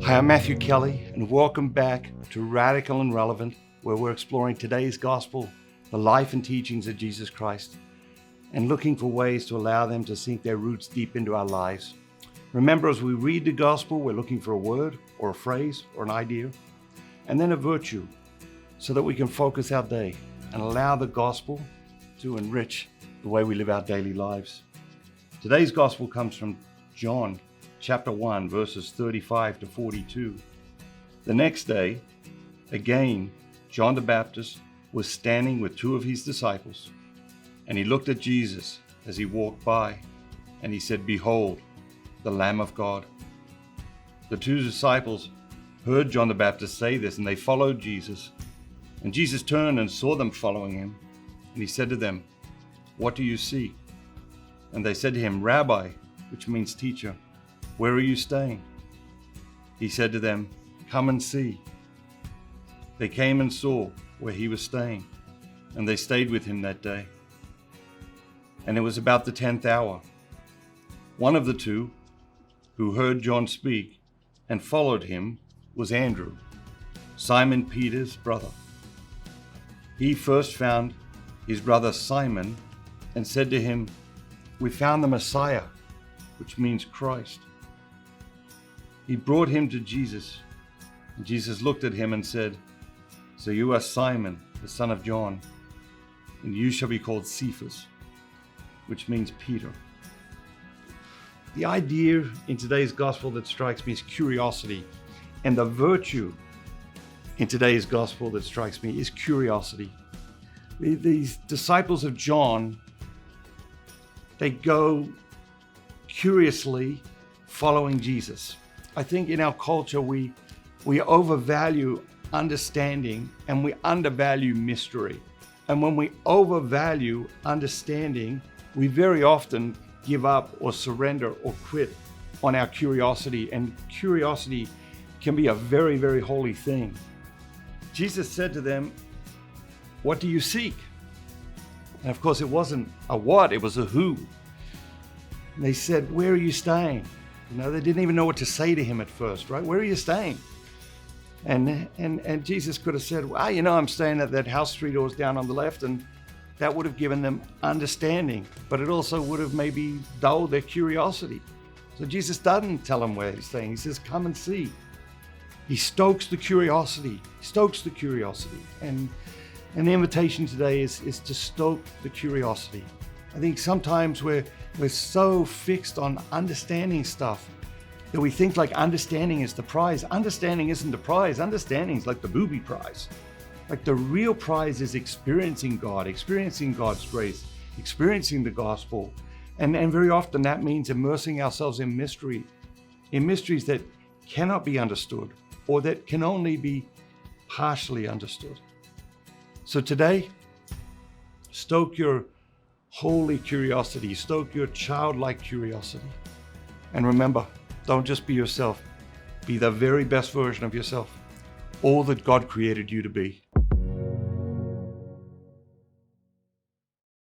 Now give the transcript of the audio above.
Hi, I'm Matthew Kelly, and welcome back to Radical and Relevant, where we're exploring today's gospel, the life and teachings of Jesus Christ, and looking for ways to allow them to sink their roots deep into our lives. Remember, as we read the gospel, we're looking for a word or a phrase or an idea, and then a virtue, so that we can focus our day and allow the gospel to enrich the way we live our daily lives. Today's gospel comes from John chapter 1, verses 35 to 42. The next day, again, John the Baptist was standing with two of his disciples, and he looked at Jesus as he walked by, and he said, "Behold, the Lamb of God." The two disciples heard John the Baptist say this, and they followed Jesus. And Jesus turned and saw them following him, and he said to them, "What do you seek?" And they said to him, "Rabbi," which means teacher, "where are you staying?" He said to them, "Come and see." They came and saw where he was staying, and they stayed with him that day. And it was about the 10th hour. One of the two who heard John speak and followed him was Andrew, Simon Peter's brother. He first found his brother Simon and said to him, "We found the Messiah," which means Christ. He brought him to Jesus, and Jesus looked at him and said, "So you are Simon, the son of John, and you shall be called Cephas," which means Peter. The idea in today's gospel that strikes me is curiosity, and the virtue in today's gospel that strikes me is curiosity. These disciples of John, they go curiously following Jesus. I think in our culture, we overvalue understanding and we undervalue mystery. And when we overvalue understanding, we very often give up or surrender or quit on our curiosity. And curiosity can be a very, very holy thing. Jesus said to them, "What do you seek?" And of course, it wasn't a what, it was a who. And they said, "Where are you staying?" They didn't even know what to say to him at first, right? "Where are you staying?" And Jesus could have said, "Well, I'm staying at that house 3 doors down on the left," and that would have given them understanding, but it also would have maybe dulled their curiosity. So Jesus doesn't tell them where he's staying. He says, "Come and see." He stokes the curiosity. And the invitation today is to stoke the curiosity. I think sometimes we're so fixed on understanding stuff that we think like understanding is the prize. Understanding isn't the prize. Understanding is like the booby prize. Like the real prize is experiencing God, experiencing God's grace, experiencing the gospel. And very often that means immersing ourselves in mysteries that cannot be understood or that can only be partially understood. So today, stoke your holy curiosity, stoke your childlike curiosity. And remember, don't just be yourself, be the very best version of yourself, all that God created you to be.